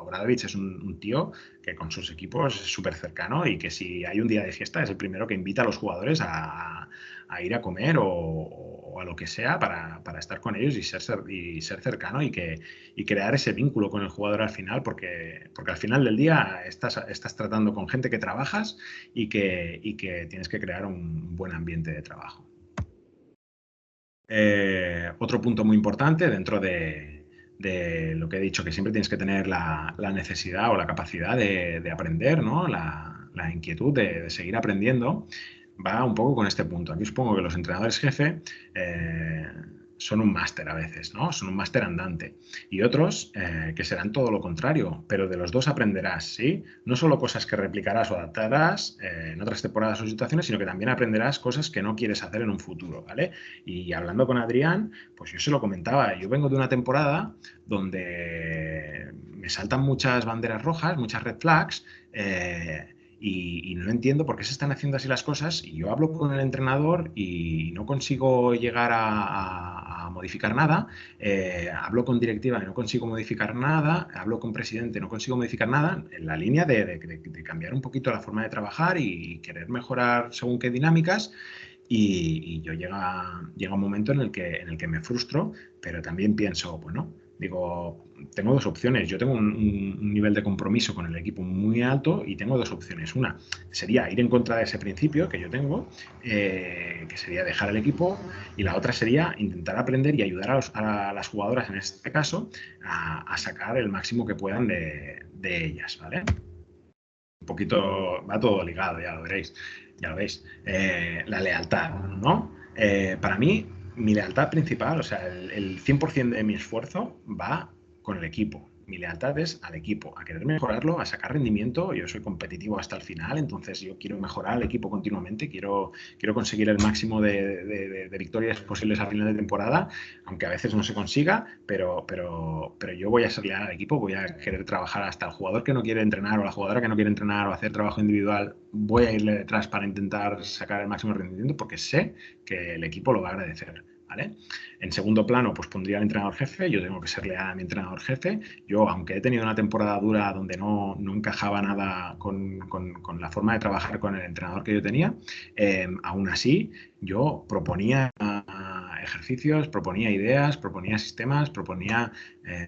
Obradovic es un tío que con sus equipos es súper cercano y que si hay un día de fiesta es el primero que invita a los jugadores a ir a comer o a lo que sea para estar con ellos y ser cercano y crear ese vínculo con el jugador al final, porque al final del día estás tratando con gente que trabajas y que tienes que crear un buen ambiente de trabajo. Otro punto muy importante dentro de lo que he dicho, que siempre tienes que tener la necesidad o la capacidad de aprender, ¿no? La inquietud de seguir aprendiendo, va un poco con este punto. Aquí supongo que los entrenadores jefe son un máster a veces, ¿no? Son un máster andante. Y otros que serán todo lo contrario, pero de los dos aprenderás, ¿sí? No solo cosas que replicarás o adaptarás en otras temporadas o situaciones, sino que también aprenderás cosas que no quieres hacer en un futuro, ¿vale? Y hablando con Adrián, pues yo se lo comentaba, yo vengo de una temporada donde me saltan muchas banderas rojas, muchas red flags, y no entiendo por qué se están haciendo así las cosas y yo hablo con el entrenador y no consigo llegar a modificar nada, hablo con directiva y no consigo modificar nada, hablo con presidente y no consigo modificar nada, en la línea de cambiar un poquito la forma de trabajar y querer mejorar según qué dinámicas. Y yo llega un momento en el que me frustro, pero también pienso, bueno, digo, tengo dos opciones. Yo tengo un nivel de compromiso con el equipo muy alto y tengo dos opciones. Una sería ir en contra de ese principio que yo tengo, que sería dejar el equipo, y la otra sería intentar aprender y ayudar a las jugadoras, en este caso, a sacar el máximo que puedan de ellas, ¿vale? Un poquito, va todo ligado, ya lo veréis, ya lo veis. La lealtad, ¿no? Para mí, mi lealtad principal, o sea, el 100% de mi esfuerzo va con el equipo. Mi lealtad es al equipo, a querer mejorarlo, a sacar rendimiento. Yo soy competitivo hasta el final, entonces yo quiero mejorar al equipo continuamente, quiero conseguir el máximo de victorias posibles a final de temporada, aunque a veces no se consiga, pero yo voy a ser leal al equipo, voy a querer trabajar hasta el jugador que no quiere entrenar o la jugadora que no quiere entrenar o hacer trabajo individual, voy a irle detrás para intentar sacar el máximo rendimiento porque sé que el equipo lo va a agradecer. ¿Vale? En segundo plano, pues pondría al entrenador jefe. Yo tengo que ser leal a mi entrenador jefe. Yo, aunque he tenido una temporada dura donde no encajaba nada con la forma de trabajar con el entrenador que yo tenía, aún así yo proponía ejercicios, proponía ideas, proponía sistemas, proponía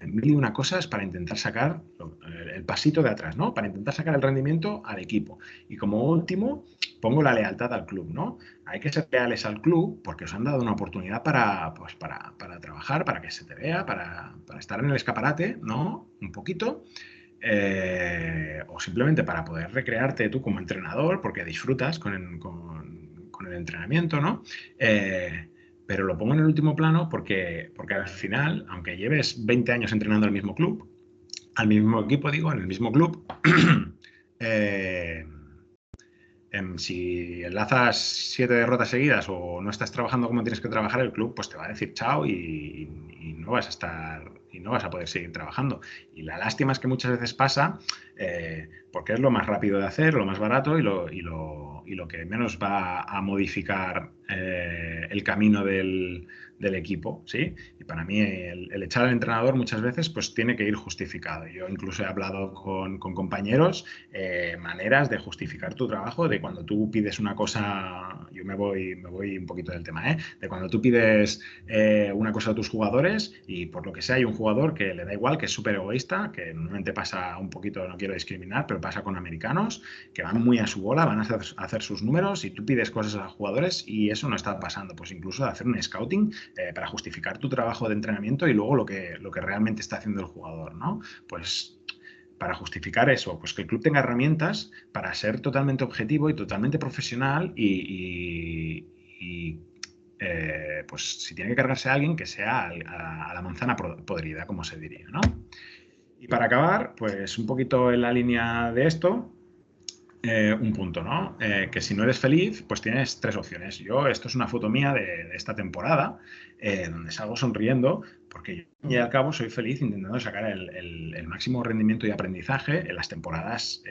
mil y una cosas para intentar sacar el pasito de atrás, ¿no? Para intentar sacar el rendimiento al equipo. Y como último, pongo la lealtad al club, ¿no? Hay que ser leales al club porque os han dado una oportunidad para trabajar, para que se te vea, para estar en el escaparate, ¿no? Un poquito. O simplemente para poder recrearte tú como entrenador, porque disfrutas con el entrenamiento, ¿no? Pero lo pongo en el último plano porque al final, aunque lleves 20 años entrenando al mismo club, al mismo equipo, digo, en el mismo club, eh, si enlazas 7 derrotas seguidas o no estás trabajando como tienes que trabajar, el club pues te va a decir chao y no vas a estar y no vas a poder seguir trabajando. Y la lástima es que muchas veces pasa porque es lo más rápido de hacer, lo más barato y lo que menos va a modificar el camino del equipo, ¿sí? Y para mí el echar al entrenador muchas veces pues tiene que ir justificado. Yo incluso he hablado con compañeros maneras de justificar tu trabajo, de cuando tú pides una cosa, yo me voy un poquito del tema, de cuando tú pides una cosa a tus jugadores y por lo que sea hay un jugador que le da igual, que es súper egoísta, que normalmente pasa un poquito, no quiero discriminar, pero pasa con americanos, que van muy a su bola, van a hacer sus números y tú pides cosas a los jugadores y eso no está pasando. Pues incluso hacer un scouting para justificar tu trabajo de entrenamiento y luego lo que realmente está haciendo el jugador, ¿no? Pues para justificar eso, pues que el club tenga herramientas para ser totalmente objetivo y totalmente profesional pues si tiene que cargarse a alguien, que sea a la manzana podrida, como se diría, ¿no? Y para acabar, pues un poquito en la línea de esto, un punto, ¿no? Que si no eres feliz, pues tienes tres opciones. Esto es una foto mía de esta temporada, donde salgo sonriendo, porque yo, al cabo, soy feliz intentando sacar el máximo rendimiento y aprendizaje en las temporadas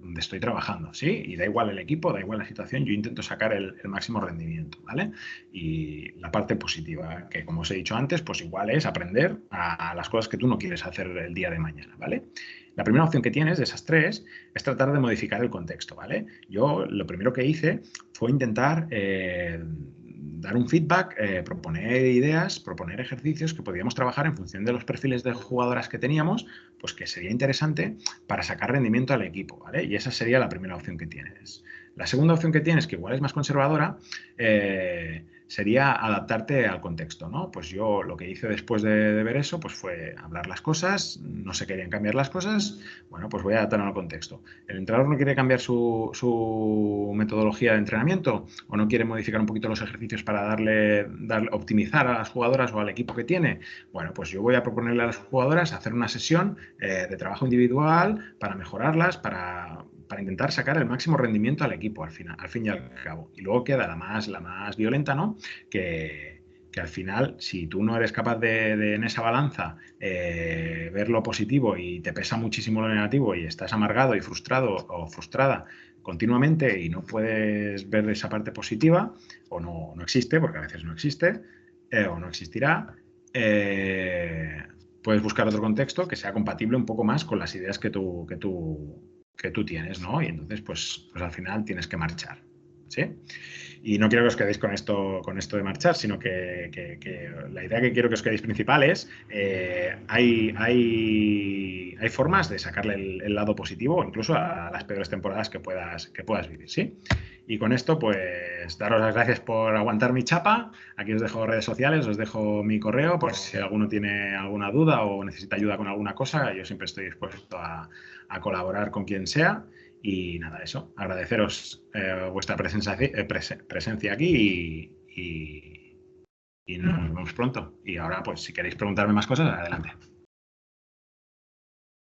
donde estoy trabajando, ¿sí? Y da igual el equipo, da igual la situación, yo intento sacar el máximo rendimiento, ¿vale? Y la parte positiva, que como os he dicho antes, pues igual es aprender a las cosas que tú no quieres hacer el día de mañana, ¿vale? La primera opción que tienes de esas tres es tratar de modificar el contexto, ¿vale? Yo lo primero que hice fue intentar dar un feedback, proponer ideas, proponer ejercicios que podíamos trabajar en función de los perfiles de jugadoras que teníamos, pues que sería interesante para sacar rendimiento al equipo, ¿vale? Y esa sería la primera opción que tienes. La segunda opción que tienes, que igual es más conservadora, sería adaptarte al contexto, ¿no? Pues yo lo que hice después de ver eso, pues fue hablar las cosas, no se querían cambiar las cosas, bueno, pues voy a adaptarme al contexto. ¿El entrenador no quiere cambiar su metodología de entrenamiento o no quiere modificar un poquito los ejercicios para optimizar a las jugadoras o al equipo que tiene? Bueno, pues yo voy a proponerle a las jugadoras hacer una sesión de trabajo individual para mejorarlas, para intentar sacar el máximo rendimiento al equipo al fin y al cabo. Y luego queda la más violenta, ¿no? Que al final, si tú no eres capaz de en esa balanza ver lo positivo y te pesa muchísimo lo negativo y estás amargado y frustrado o frustrada continuamente y no puedes ver esa parte positiva, o no existe, porque a veces no existe, o no existirá, puedes buscar otro contexto que sea compatible un poco más con las ideas que tú tienes, ¿no? Y entonces, pues al final tienes que marchar, ¿sí? Y no quiero que os quedéis con esto de marchar, sino que la idea que quiero que os quedéis principal es hay formas de sacarle el lado positivo, incluso a las peores temporadas que puedas vivir, ¿sí? Y con esto, pues, daros las gracias por aguantar mi chapa. Aquí os dejo redes sociales, os dejo mi correo, por si alguno tiene alguna duda o necesita ayuda con alguna cosa. Yo siempre estoy dispuesto a colaborar con quien sea. Y nada, eso, agradeceros vuestra presencia aquí y nos vemos pronto. Y ahora, pues, si queréis preguntarme más cosas, adelante.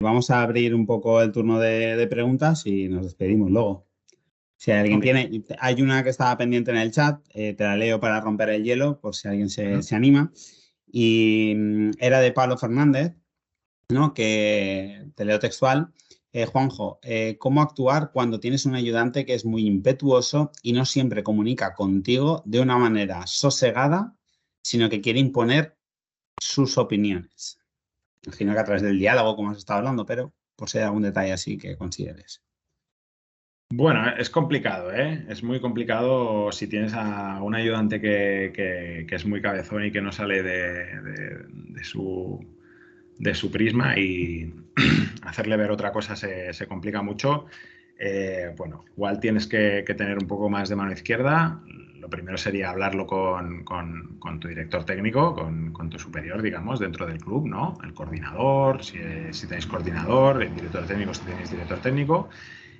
Vamos a abrir un poco el turno de preguntas y nos despedimos luego. Si alguien tiene, hay una que estaba pendiente en el chat, te la leo para romper el hielo, por si alguien se anima. Y era de Pablo Fernández, ¿no? Que te leo textual. Juanjo, ¿cómo actuar cuando tienes un ayudante que es muy impetuoso y no siempre comunica contigo de una manera sosegada, sino que quiere imponer sus opiniones? Imagino que a través del diálogo, como has estado hablando, pero por si hay algún detalle así que consideres. Bueno, es complicado, ¿eh? Es muy complicado si tienes a un ayudante que es muy cabezón y que no sale de su prisma, y hacerle ver otra cosa se complica mucho. Bueno, igual tienes que tener un poco más de mano izquierda. Lo primero sería hablarlo con tu director técnico, con tu superior, digamos, dentro del club, ¿no? El coordinador, si tenéis coordinador, el director técnico, si tenéis director técnico,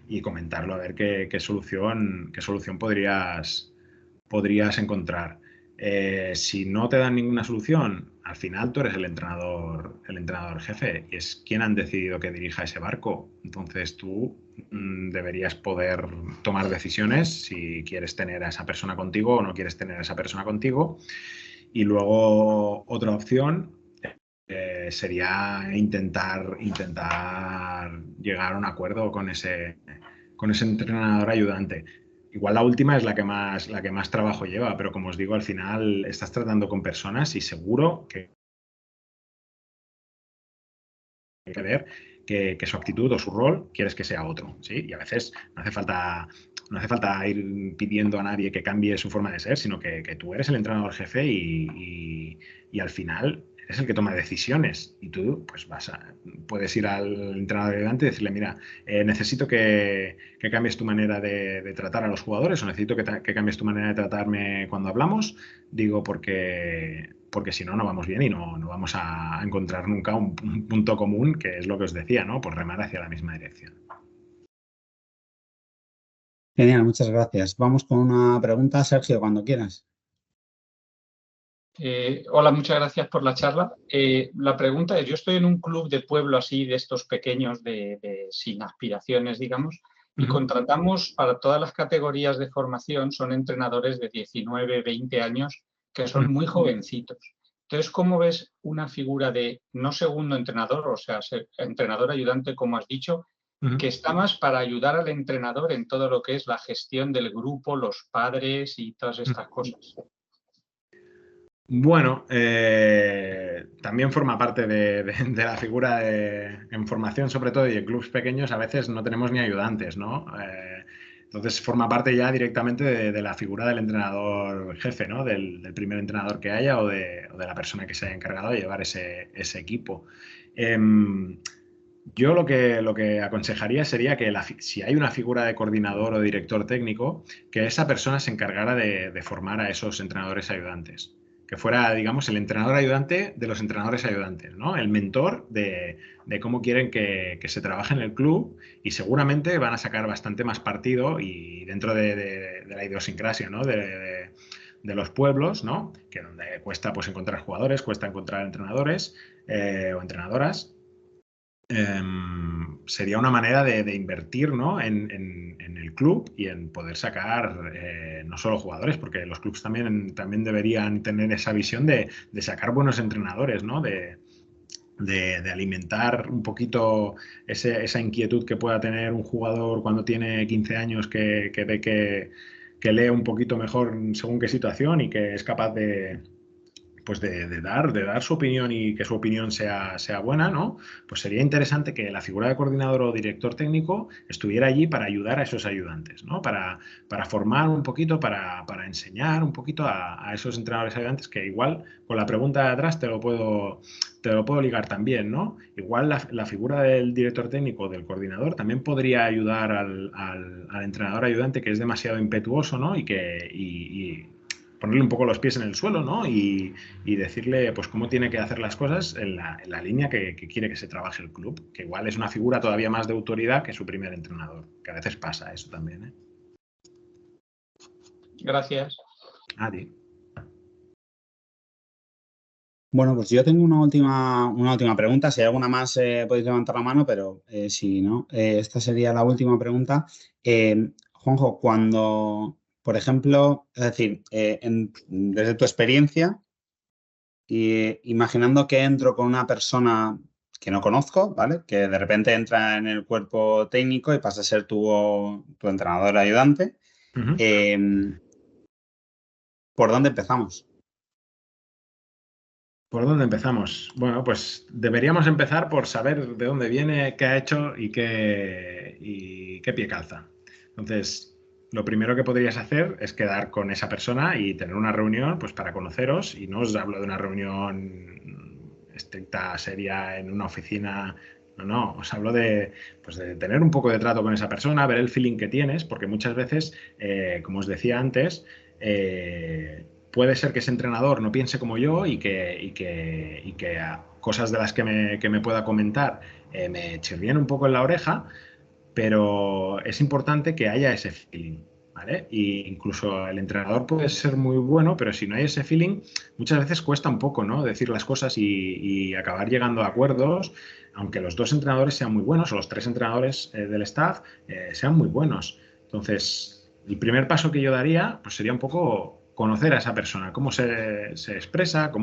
y comentarlo a ver qué solución podrías encontrar. Si no te dan ninguna solución, al final tú eres el entrenador jefe y es quien han decidido que dirija ese barco. Entonces tú deberías poder tomar decisiones si quieres tener a esa persona contigo o no quieres tener a esa persona contigo. Y luego otra opción sería intentar llegar a un acuerdo con ese entrenador ayudante. Igual la última es la que más trabajo lleva, pero como os digo, al final estás tratando con personas y seguro que hay que ver que su actitud o su rol quieres que sea otro, ¿sí? Y a veces no hace falta ir pidiendo a nadie que cambie su forma de ser, sino que tú eres el entrenador jefe y al final es el que toma decisiones, y tú pues puedes ir al entrenador ayudante y decirle, mira, necesito que cambies tu manera de tratar a los jugadores, o necesito que cambies tu manera de tratarme cuando hablamos, digo, porque si no vamos bien y no vamos a encontrar nunca un punto común, que es lo que os decía, ¿no? Por remar hacia la misma dirección. Genial, muchas gracias. Vamos con una pregunta, Sergio, cuando quieras. Hola, muchas gracias por la charla. La pregunta es, yo estoy en un club de pueblo así, de estos pequeños, sin aspiraciones, digamos, y contratamos para todas las categorías de formación, son entrenadores de 19, 20 años, que son muy jovencitos. Entonces, ¿cómo ves una figura de no segundo entrenador, o sea, entrenador ayudante, como has dicho, que está más para ayudar al entrenador en todo lo que es la gestión del grupo, los padres y todas estas cosas? Bueno, también forma parte de la figura en formación, sobre todo, y en clubes pequeños a veces no tenemos ni ayudantes, ¿no? Entonces forma parte ya directamente de la figura del entrenador jefe, ¿no? Del primer entrenador que haya o de la persona que se haya encargado de llevar ese equipo. Yo lo que aconsejaría sería que si hay una figura de coordinador o director técnico, que esa persona se encargara de formar a esos entrenadores ayudantes. Que fuera, digamos, el entrenador ayudante de los entrenadores ayudantes, ¿no? El mentor de cómo quieren que se trabaje en el club, y seguramente van a sacar bastante más partido, y dentro de la idiosincrasia, ¿no? de los pueblos, ¿no? Que donde cuesta pues encontrar jugadores, cuesta encontrar entrenadores o entrenadoras. Sería una manera de invertir, ¿no? en el club y en poder sacar no solo jugadores, porque los clubs también deberían tener esa visión de sacar buenos entrenadores, ¿no? de de alimentar un poquito esa inquietud que pueda tener un jugador cuando tiene 15 años que ve que lee un poquito mejor según qué situación y que es capaz pues de dar su opinión y que su opinión sea buena, ¿no? Pues sería interesante que la figura de coordinador o director técnico estuviera allí para ayudar a esos ayudantes, ¿no? Para formar un poquito, para enseñar un poquito a esos entrenadores ayudantes que igual con la pregunta de atrás te lo puedo ligar también, ¿no? Igual la figura del director técnico o del coordinador también podría ayudar al entrenador ayudante que es demasiado impetuoso, ¿no? Y ponerle un poco los pies en el suelo, ¿no? Y decirle pues cómo tiene que hacer las cosas en la línea que quiere que se trabaje el club, que igual es una figura todavía más de autoridad que su primer entrenador, que a veces pasa eso también, ¿eh? Gracias. A ti. Bueno, pues yo tengo una última pregunta. Si hay alguna más, podéis levantar la mano, pero si no, esta sería la última pregunta. Juanjo, cuando, por ejemplo, es decir, desde tu experiencia, imaginando que entro con una persona que no conozco, ¿vale? Que de repente entra en el cuerpo técnico y pasa a ser tu entrenador ayudante, ¿por dónde empezamos? ¿Por dónde empezamos? Bueno, pues deberíamos empezar por saber de dónde viene, qué ha hecho y qué pie calza. Entonces, lo primero que podrías hacer es quedar con esa persona y tener una reunión pues, para conoceros. Y no os hablo de una reunión estricta, seria, en una oficina. No, os hablo pues de tener un poco de trato con esa persona, ver el feeling que tienes, porque muchas veces, como os decía antes, puede ser que ese entrenador no piense como yo y que a cosas de las que me pueda comentar me chirríen un poco en la oreja, pero es importante que haya ese feeling, ¿vale? Y incluso el entrenador puede ser muy bueno, pero si no hay ese feeling, muchas veces cuesta un poco, ¿no? Decir las cosas y acabar llegando a acuerdos, aunque los dos entrenadores sean muy buenos o los tres entrenadores del staff sean muy buenos. Entonces, el primer paso que yo daría pues sería un poco conocer a esa persona, cómo se expresa,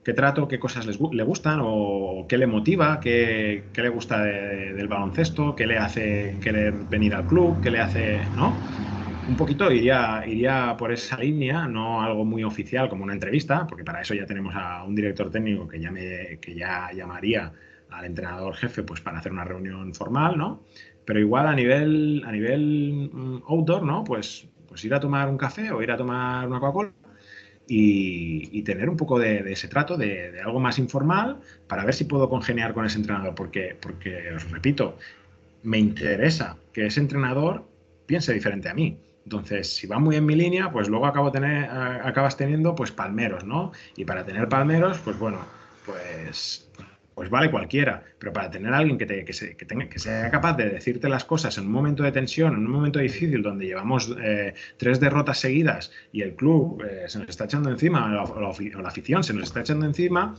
qué trato, qué cosas le gustan o qué le motiva, qué le gusta del baloncesto, qué le hace querer venir al club, qué le hace, ¿no? Un poquito iría por esa línea, no algo muy oficial como una entrevista, porque para eso ya tenemos a un director técnico que ya llamaría al entrenador jefe pues para hacer una reunión formal, ¿no? Pero igual a nivel outdoor, ¿no? Pues ir a tomar un café o ir a tomar una Coca-Cola y tener un poco de ese trato, de algo más informal, para ver si puedo congeniar con ese entrenador, porque os repito, me interesa que ese entrenador piense diferente a mí. Entonces, si va muy en mi línea, pues luego acabas teniendo pues palmeros, ¿no? Y para tener palmeros, pues bueno, pues vale cualquiera, pero para tener a alguien que sea capaz de decirte las cosas en un momento de tensión, en un momento difícil donde llevamos 3 derrotas seguidas y el club se nos está echando encima, o la afición se nos está echando encima,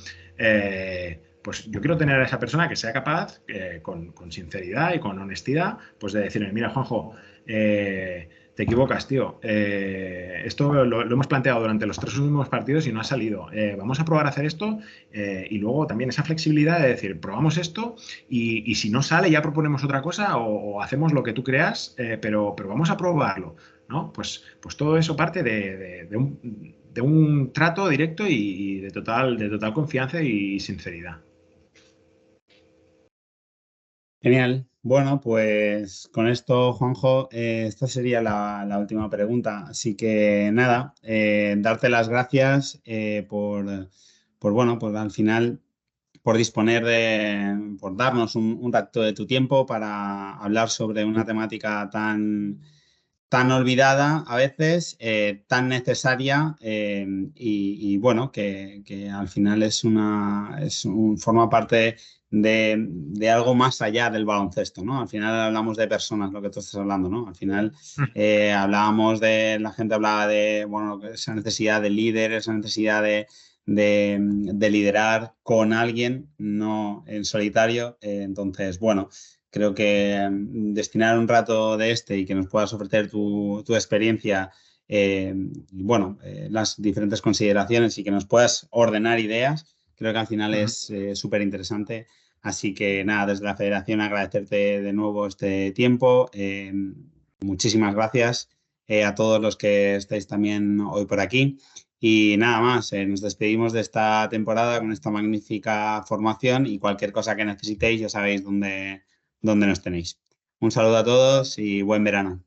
pues yo quiero tener a esa persona que sea capaz, con sinceridad y con honestidad, pues de decirme, mira, Juanjo, te equivocas, tío. Esto lo hemos planteado durante los 3 últimos partidos y no ha salido. Vamos a probar a hacer esto y luego también esa flexibilidad de decir, probamos esto y si no sale ya proponemos otra cosa o hacemos lo que tú creas, pero vamos a probarlo, ¿no? Pues todo eso parte de un trato directo y de total confianza y sinceridad. Genial. Bueno, pues con esto, Juanjo, esta sería la última pregunta. Así que nada, darte las gracias por al final, por por darnos un rato de tu tiempo para hablar sobre una temática tan olvidada a veces, tan necesaria y bueno, que al final forma parte de algo más allá del baloncesto, ¿no? Al final hablamos de personas, lo que tú estás hablando, ¿no? Al final la gente hablaba de, bueno, esa necesidad de líder, esa necesidad de liderar con alguien, no en solitario. Entonces, bueno, creo que destinar un rato de y que nos puedas ofrecer tu experiencia y bueno, las diferentes consideraciones y que nos puedas ordenar ideas, Creo que al final es súper interesante. Así que nada, desde la Federación agradecerte de nuevo este tiempo. Muchísimas gracias a todos los que estáis también hoy por aquí. Y nada más, nos despedimos de esta temporada con esta magnífica formación y cualquier cosa que necesitéis ya sabéis dónde nos tenéis. Un saludo a todos y buen verano.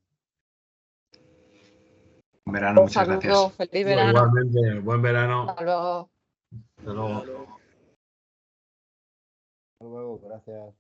Buen verano, muchas gracias. Feliz verano. Igualmente, buen verano. Hasta luego. Hasta luego. Hasta luego, gracias.